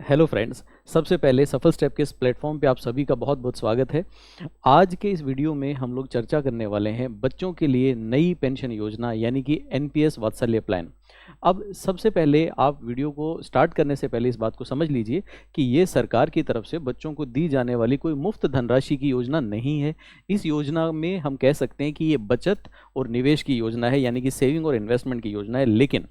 Hello friends, सबसे पहले सफल स्टेप के इस प्लेटफॉर्म पे आप सभी का बहुत बहुत स्वागत है। आज के इस वीडियो में हम लोग चर्चा करने वाले हैं बच्चों के लिए नई पेंशन योजना यानी कि एनपीएस वात्सल्य प्लान। अब सबसे पहले आप वीडियो को स्टार्ट करने से पहले इस बात को समझ लीजिए कि ये सरकार की तरफ से बच्चों को दी जाने वाली कोई मुफ्त धनराशि की योजना नहीं है। इस योजना में हम कह सकते हैं कि ये बचत और निवेश की योजना है, यानी कि सेविंग और इन्वेस्टमेंट की योजना है। लेकिन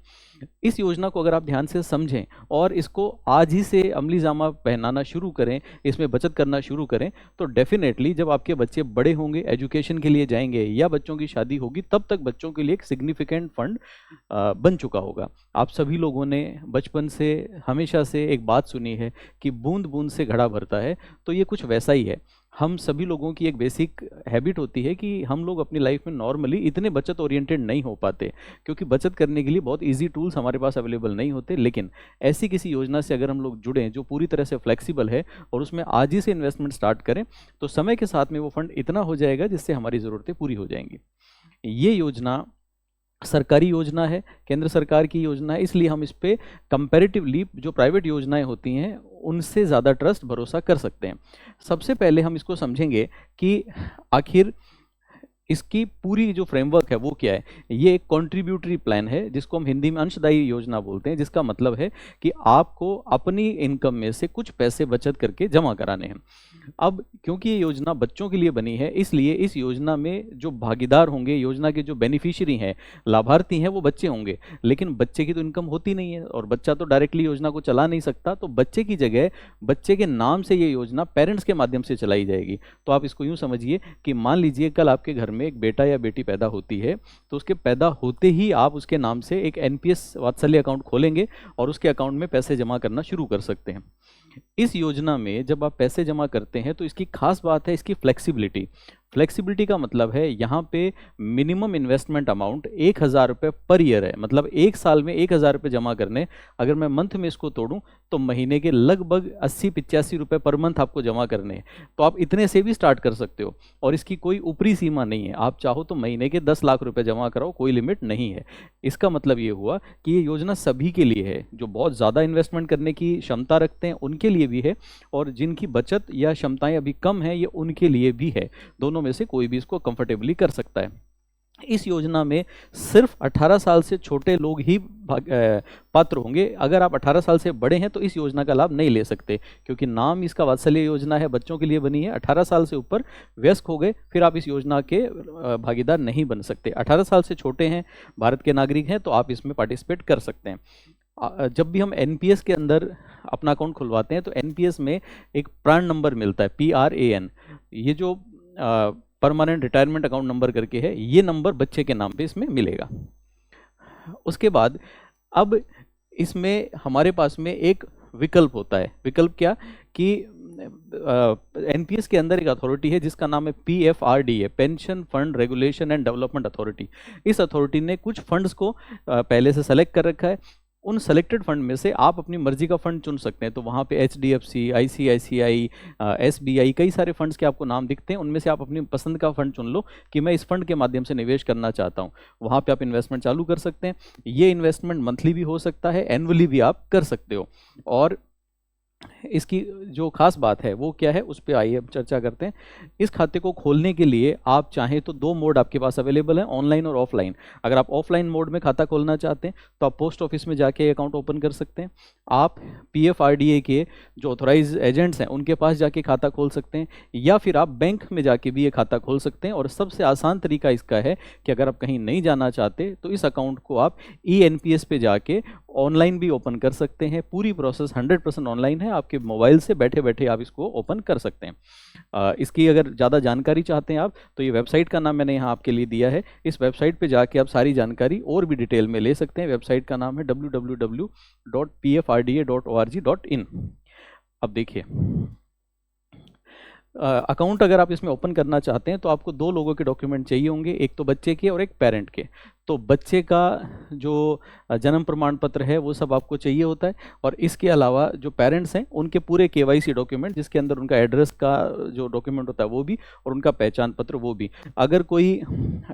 इस योजना को अगर आप ध्यान से समझें और इसको आज ही से अमली जामा पहनाना शुरू करें, इसमें बचत करना शुरू करें, तो डेफिनेटली जब आपके बच्चे बड़े होंगे, एजुकेशन के लिए जाएंगे या बच्चों की शादी होगी, तब तक बच्चों के लिए एक सिग्निफिकेंट फंड बन चुका होगा। आप सभी लोगों ने बचपन से हमेशा से एक बात सुनी है कि बूंद बूंद से घड़ा भरता है, तो ये कुछ वैसा ही है। हम सभी लोगों की एक बेसिक हैबिट होती है कि हम लोग अपनी लाइफ में नॉर्मली इतने बचत ओरिएंटेड नहीं हो पाते, क्योंकि बचत करने के लिए बहुत इजी टूल्स हमारे पास अवेलेबल नहीं होते। लेकिन ऐसी किसी योजना से अगर हम लोग जुड़ें जो पूरी तरह से फ्लेक्सिबल है और उसमें आज ही से इन्वेस्टमेंट स्टार्ट करें, तो समय के साथ में वो फंड इतना हो जाएगा जिससे हमारी ज़रूरतें पूरी हो जाएंगी। ये योजना सरकारी योजना है, केंद्र सरकार की योजना है, इसलिए हम इस पे कंपैरेटिवली जो प्राइवेट योजनाएं होती हैं उनसे ज़्यादा ट्रस्ट भरोसा कर सकते हैं। सबसे पहले हम इसको समझेंगे कि आखिर इसकी पूरी जो फ्रेमवर्क है वो क्या है। ये एक कॉन्ट्रीब्यूटरी प्लान है जिसको हम हिंदी में अंशदायी योजना बोलते हैं, जिसका मतलब है कि आपको अपनी इनकम में से कुछ पैसे बचत करके जमा कराने हैं। अब क्योंकि ये योजना बच्चों के लिए बनी है, इसलिए इस योजना में जो भागीदार होंगे, योजना के जो बेनिफिशियरी हैं, लाभार्थी हैं, वो बच्चे होंगे। लेकिन बच्चे की तो इनकम होती नहीं है और बच्चा तो डायरेक्टली योजना को चला नहीं सकता, तो बच्चे की जगह बच्चे के नाम से ये योजना पेरेंट्स के माध्यम से चलाई जाएगी। तो आप इसको यूँ समझिए कि मान लीजिए कल आपके घर में एक बेटा या बेटी पैदा होती है, तो उसके पैदा होते ही आप उसके नाम से एक एनपीएस वात्सल्य अकाउंट खोलेंगे और उसके अकाउंट में पैसे जमा करना शुरू कर सकते हैं। इस योजना में जब आप पैसे जमा करते हैं तो इसकी खास बात है इसकी फ्लेक्सिबिलिटी। फ्लेक्सिबिलिटी का मतलब है यहाँ पे मिनिमम इन्वेस्टमेंट अमाउंट 1,000 रुपये पर ईयर है, मतलब एक साल में 1,000 रुपये जमा करने। अगर मैं मंथ में इसको तोड़ूं तो महीने के लगभग 80-85 रुपये पर मंथ आपको जमा करने हैं। तो आप इतने से भी स्टार्ट कर सकते हो और इसकी कोई ऊपरी सीमा नहीं है। आप चाहो तो महीने के 10 लाख रुपये जमा कराओ, कोई लिमिट नहीं है। इसका मतलब ये हुआ कि ये योजना सभी के लिए है, जो बहुत ज़्यादा इन्वेस्टमेंट करने की क्षमता रखते हैं उनके लिए भी है, और जिनकी बचत या क्षमताएं अभी कम है ये उनके लिए भी है। दोनों में से कोई भी इसको कंफर्टेबली कर सकता है। इस योजना में सिर्फ 18 साल से छोटे लोग ही पात्र होंगे। अगर आप 18 साल से बड़े हैं तो इस योजना का लाभ नहीं ले सकते, क्योंकि नाम इसका वात्सल्य योजना है, बच्चों के लिए बनी है। 18 साल से ऊपर वयस्क हो गए फिर आप इस योजना के भागीदार नहीं बन सकते। 18 साल से छोटे हैं, भारत के नागरिक हैं, तो आप इसमें पार्टिसिपेट कर सकते हैं। जब भी हम एनपीएस के अंदर अपना अकाउंट खुलवाते हैं तो एनपीएस में एक प्राण नंबर मिलता है, PRAN। ये जो परमानेंट रिटायरमेंट अकाउंट नंबर करके है, ये नंबर बच्चे के नाम पे इसमें मिलेगा। उसके बाद अब इसमें हमारे पास में एक विकल्प होता है। विकल्प क्या कि एनपीएस के अंदर एक अथॉरिटी है जिसका नाम है PFRD है, pension fund regulation and development authority. इस अथॉरिटी ने कुछ फंड्स को पहले से सेलेक्ट कर रखा है। उन सेलेक्टेड फंड में से आप अपनी मर्जी का फंड चुन सकते हैं। तो वहाँ पे HDFC, ICICI, SBI, कई सारे फंड्स के आपको नाम दिखते हैं। उनमें से आप अपनी पसंद का फंड चुन लो कि मैं इस फंड के माध्यम से निवेश करना चाहता हूँ। वहाँ पे आप इन्वेस्टमेंट चालू कर सकते हैं। ये इन्वेस्टमेंट मंथली भी हो सकता है, एनुअली भी आप कर सकते हो। और इसकी जो खास बात है वो क्या है, उस पर आइए अब चर्चा करते हैं। इस खाते को खोलने के लिए आप चाहें तो 2 मोड आपके पास अवेलेबल हैं, ऑनलाइन और ऑफलाइन। अगर आप ऑफलाइन मोड में खाता खोलना चाहते हैं तो आप पोस्ट ऑफिस में जाके अकाउंट ओपन कर सकते हैं। आप PFRDA के जो ऑथोराइज एजेंट्स हैं उनके पास जाके खाता खोल सकते हैं, या फिर आप बैंक में जाके भी ये खाता खोल सकते हैं। और सबसे आसान तरीका इसका है कि अगर आप कहीं नहीं जाना चाहते तो इस अकाउंट को आप ENPS पे जाके ऑनलाइन भी ओपन कर सकते हैं। पूरी प्रोसेस 100% ऑनलाइन है, आपके मोबाइल से बैठे बैठे आप इसको ओपन कर सकते हैं। इसकी अगर ज़्यादा जानकारी चाहते हैं आप, तो ये वेबसाइट का नाम मैंने यहाँ आपके लिए दिया है। इस वेबसाइट पे जाके आप सारी जानकारी और भी डिटेल में ले सकते हैं। वेबसाइट का नाम है www.pfrda.org.in। अब देखिए, अकाउंट अगर आप इसमें ओपन करना चाहते हैं तो आपको 2 लोगों के डॉक्यूमेंट चाहिए होंगे, एक तो बच्चे के और एक पेरेंट के। तो बच्चे का जो जन्म प्रमाण पत्र है वो सब आपको चाहिए होता है, और इसके अलावा जो पेरेंट्स हैं उनके पूरे KYC डॉक्यूमेंट, जिसके अंदर उनका एड्रेस का जो डॉक्यूमेंट होता है वो भी, और उनका पहचान पत्र वो भी। अगर कोई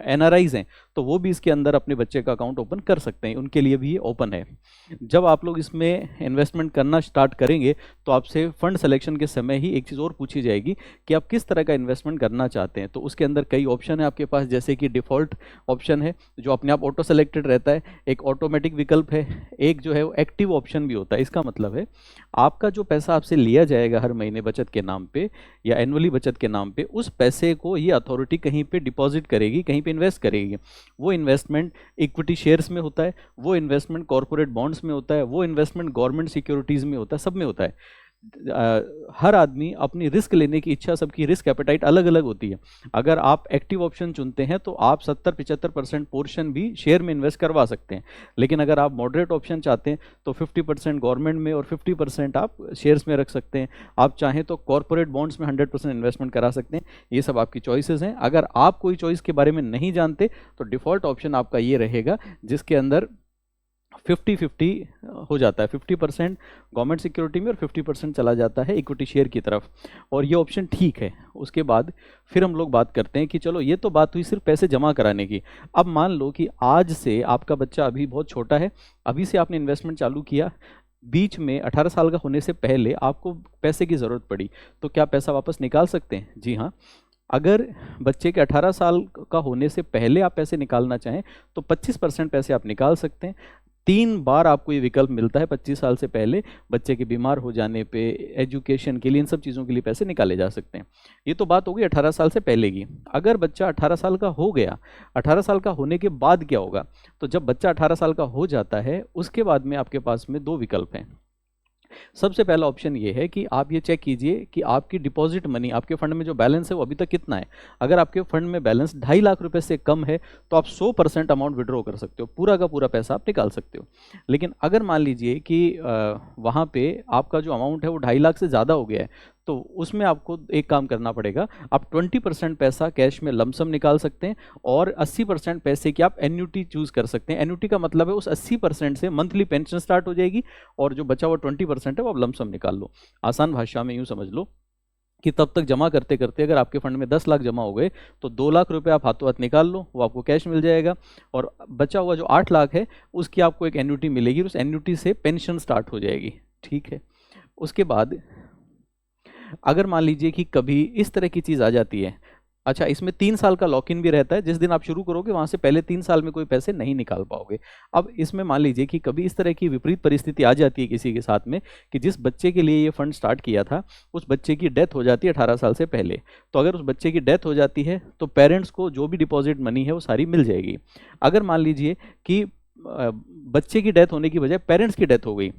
NRIs हैं तो तो वो भी इसके अंदर अपने बच्चे का अकाउंट ओपन कर सकते हैं, उनके लिए भी ये ओपन है। जब आप लोग इसमें इन्वेस्टमेंट करना स्टार्ट करेंगे तो आपसे फंड सिलेक्शन के समय ही एक चीज़ और पूछी जाएगी कि आप किस तरह का इन्वेस्टमेंट करना चाहते हैं। तो उसके अंदर कई ऑप्शन है आपके पास, जैसे कि डिफ़ॉल्ट ऑप्शन है जो अपने आप ऑटो सेलेक्टेड रहता है, एक ऑटोमेटिक विकल्प है, एक जो है वो एक्टिव ऑप्शन भी होता है। इसका मतलब है आपका जो पैसा आपसे लिया जाएगा हर महीने बचत के नाम पे या एनुअली बचत के नाम पे, उस पैसे को ये अथॉरिटी कहीं पे डिपॉजिट करेगी, कहीं पे इन्वेस्ट करेगी। वो इन्वेस्टमेंट इक्विटी शेयर्स में होता है, वो इन्वेस्टमेंट कॉर्पोरेट बॉन्ड्स में होता है, वो इन्वेस्टमेंट गवर्नमेंट सिक्योरिटीज़ में होता है, सब में होता है। हर आदमी अपनी रिस्क लेने की इच्छा, सबकी रिस्क एपेटाइट अलग अलग होती है। अगर आप एक्टिव ऑप्शन चुनते हैं तो आप 70-75% पोर्शन भी शेयर में इन्वेस्ट करवा सकते हैं, लेकिन अगर आप मॉडरेट ऑप्शन चाहते हैं तो 50% गवर्नमेंट में और 50% आप शेयर्स में रख सकते हैं। आप चाहें तो कॉर्पोरेट बॉन्ड्स में 100% इन्वेस्टमेंट करा सकते हैं। ये सब आपकी चॉइसेस हैं। अगर आप कोई चॉइस के बारे में नहीं जानते तो डिफ़ॉल्ट ऑप्शन आपका ये रहेगा जिसके अंदर 50-50 हो जाता है, 50% गवर्नमेंट सिक्योरिटी में और 50% चला जाता है इक्विटी शेयर की तरफ, और ये ऑप्शन ठीक है। उसके बाद फिर हम लोग बात करते हैं कि चलो ये तो बात हुई सिर्फ पैसे जमा कराने की। अब मान लो कि आज से आपका बच्चा अभी बहुत छोटा है, अभी से आपने इन्वेस्टमेंट चालू किया, बीच में 18 साल का होने से पहले आपको पैसे की ज़रूरत पड़ी, तो क्या पैसा वापस निकाल सकते हैं? जी हाँ। अगर बच्चे के 18 साल का होने से पहले आप पैसे निकालना चाहें तो 25% पैसे आप निकाल सकते हैं। 3 बार आपको ये विकल्प मिलता है 25 साल से पहले। बच्चे के बीमार हो जाने पे, एजुकेशन के लिए, इन सब चीज़ों के लिए पैसे निकाले जा सकते हैं। ये तो बात होगी 18 साल से पहले की। अगर बच्चा 18 साल का हो गया, 18 साल का होने के बाद क्या होगा? तो जब बच्चा 18 साल का हो जाता है उसके बाद में आपके पास में 2 विकल्प हैं। सबसे पहला ऑप्शन ये है कि आप ये चेक कीजिए कि आपकी डिपॉजिट मनी, आपके फंड में जो बैलेंस है वो अभी तक कितना है। अगर आपके फंड में बैलेंस 2.5 लाख रुपए से कम है तो आप 100% अमाउंट विड्रॉ कर सकते हो, पूरा का पूरा पैसा आप निकाल सकते हो। लेकिन अगर मान लीजिए कि वहाँ पे आपका जो अमाउंट है वो 2.5 लाख से ज़्यादा हो गया है, तो उसमें आपको एक काम करना पड़ेगा। आप 20% पैसा कैश में लमसम निकाल सकते हैं और 80% पैसे की आप एन्युटी चूज कर सकते हैं। एन्युटी का मतलब है उस 80% से मंथली पेंशन स्टार्ट हो जाएगी और जो बचा हुआ 20% है वो आप लमसम निकाल लो। आसान भाषा में यूँ समझ लो कि तब तक जमा करते करते अगर आपके फंड में 10 लाख जमा हो गए तो 2 लाख रुपए आप हाथों हाथ निकाल लो, वो आपको कैश मिल जाएगा, और बचा हुआ जो 8 लाख है उसकी आपको एक एन्युटी मिलेगी, उस एन्युटी से पेंशन स्टार्ट हो जाएगी। ठीक है। उसके बाद अगर मान लीजिए कि कभी इस तरह की चीज़ आ जाती है, अच्छा इसमें 3 साल का लॉक इन भी रहता है, जिस दिन आप शुरू करोगे वहाँ से पहले 3 साल में कोई पैसे नहीं निकाल पाओगे। अब इसमें मान लीजिए कि कभी इस तरह की विपरीत परिस्थिति आ जाती है किसी के साथ में कि जिस बच्चे के लिए ये फंड स्टार्ट किया था उस बच्चे की डेथ हो जाती है 18 साल से पहले, तो अगर उस बच्चे की डेथ हो जाती है तो पेरेंट्स को जो भी डिपॉजिट मनी है वो सारी मिल जाएगी। अगर मान लीजिए कि बच्चे की डेथ होने की बजाय पेरेंट्स की डेथ हो गई,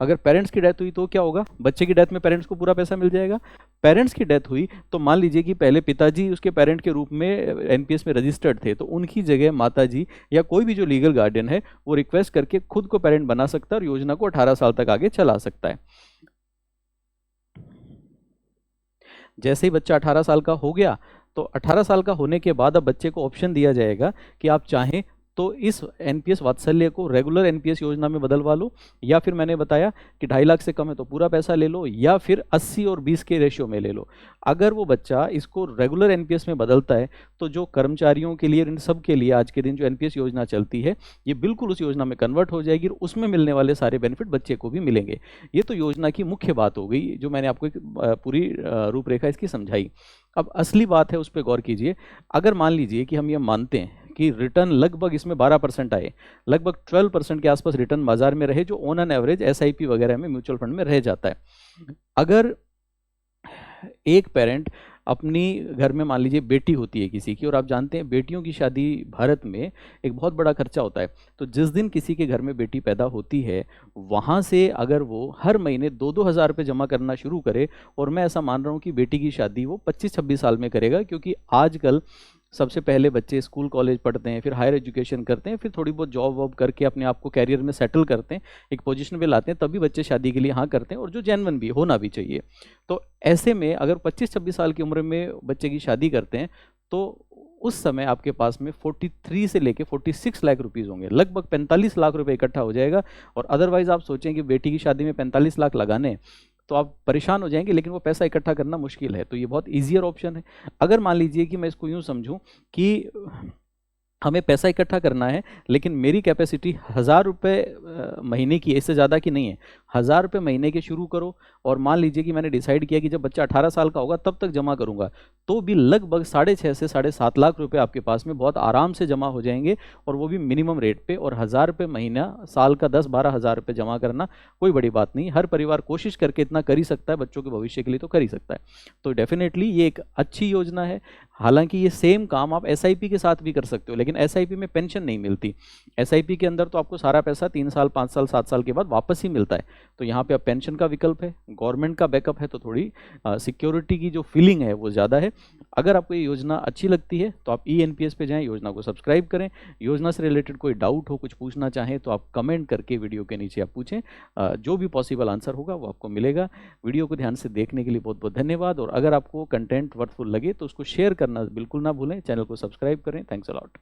अगर पेरेंट्स की डेथ हुई तो क्या होगा? बच्चे की डेथ में पेरेंट्स को पूरा पैसा मिल जाएगा। पेरेंट्स की डेथ हुई तो मान लीजिए कि पहले पिताजी उसके पेरेंट के रूप में एनपीएस में रजिस्टर्ड थे, तो उनकी जगह माताजी या कोई भी जो लीगल गार्डियन है वो रिक्वेस्ट करके खुद को पेरेंट बना सकता है और योजना को 18 साल तक आगे चला सकता है। जैसे ही बच्चा 18 साल का हो गया तो 18 साल का होने के बाद अब बच्चे को ऑप्शन दिया जाएगा कि आप चाहें तो इस एनपीएस वात्सल्य को रेगुलर एनपीएस योजना में बदलवा लो, या फिर मैंने बताया कि 2.5 लाख से कम है तो पूरा पैसा ले लो, या फिर 80 और 20 के रेशियो में ले लो। अगर वो बच्चा इसको रेगुलर एनपीएस में बदलता है तो जो कर्मचारियों के लिए, इन सब के लिए आज के दिन जो एनपीएस योजना चलती है ये बिल्कुल उस योजना में कन्वर्ट हो जाएगी और उसमें मिलने वाले सारे बेनिफिट बच्चे को भी मिलेंगे। ये तो योजना की मुख्य बात हो गई जो मैंने आपको एक पूरी रूपरेखा इसकी समझाई। अब असली बात है उस पर गौर कीजिए। अगर मान लीजिए कि हम ये मानते हैं कि रिटर्न लगभग इसमें 12% आए, लगभग 12% के आसपास रिटर्न बाजार में रहे जो ऑन एन एवरेज एसआईपी वगैरह में, म्यूचुअल फंड में रह जाता है। अगर एक पेरेंट अपनी घर में मान लीजिए बेटी होती है किसी की, और आप जानते हैं बेटियों की शादी भारत में एक बहुत बड़ा खर्चा होता है, तो जिस दिन किसी के घर में बेटी पैदा होती है वहाँ से अगर वो हर महीने 2-2 हज़ार रुपये जमा करना शुरू करे, और मैं ऐसा मान रहा हूँ कि बेटी की शादी वो 25-26 साल में करेगा, क्योंकि आजकल सबसे पहले बच्चे स्कूल कॉलेज पढ़ते हैं, फिर हायर एजुकेशन करते हैं, फिर थोड़ी बहुत जॉब वॉब करके अपने आप को कैरियर में सेटल करते हैं, एक पोजीशन पे लाते हैं, तभी बच्चे शादी के लिए हाँ करते हैं, और जो जेन्युइन भी होना भी चाहिए। तो ऐसे में अगर 25-26 साल की उम्र में बच्चे की शादी करते हैं तो उस समय आपके पास में 43 से लेके 46 लाख रुपीज़ होंगे, लगभग 45 लाख रुपए इकट्ठा हो जाएगा। और अदरवाइज आप सोचें कि बेटी की शादी में 45 लाख लगाने तो आप परेशान हो जाएंगे, लेकिन वो पैसा इकट्ठा करना मुश्किल है, तो ये बहुत ईजियर ऑप्शन है। अगर मान लीजिए कि मैं इसको यूँ समझूं कि हमें पैसा इकट्ठा करना है, लेकिन मेरी कैपेसिटी 1000 रुपये महीने की, इससे ज़्यादा की नहीं है। 1000 रुपये महीने के शुरू करो, और मान लीजिए कि मैंने डिसाइड किया कि जब बच्चा 18 साल का होगा तब तक जमा करूंगा, तो भी लगभग 6.5 से 7.5 लाख रुपए आपके पास में बहुत आराम से जमा हो जाएंगे, और वो भी मिनिमम रेट पे। और 1000 रुपये महीना, साल का 10-12 हज़ार रुपये जमा करना कोई बड़ी बात नहीं। हर परिवार कोशिश करके इतना कर ही सकता है, बच्चों के भविष्य के लिए तो कर ही सकता है। तो डेफिनेटली ये एक अच्छी योजना है। हालांकि ये सेम काम आप एसआईपी के साथ भी कर सकते हो, लेकिन एसआईपी में पेंशन नहीं मिलती। एसआईपी के अंदर तो आपको सारा पैसा 3 साल, 5 साल, 7 साल के बाद वापस ही मिलता है। तो यहाँ पे अब पेंशन का विकल्प है, गवर्नमेंट का बैकअप है, तो थोड़ी सिक्योरिटी की जो फीलिंग है वो ज़्यादा है। अगर आपको ये योजना अच्छी लगती है तो आप ENPS पे जाएं, योजना को सब्सक्राइब करें। योजना से रिलेटेड कोई डाउट हो, कुछ पूछना चाहें, तो आप कमेंट करके वीडियो के नीचे आप पूछें। जो भी पॉसिबल आंसर होगा वो आपको मिलेगा। वीडियो को ध्यान से देखने के लिए बहुत बहुत धन्यवाद। और अगर आपको कंटेंट वर्थफुल लगे तो उसको शेयर करना बिल्कुल ना भूलें। चैनल को सब्सक्राइब करें। Thanks a lot.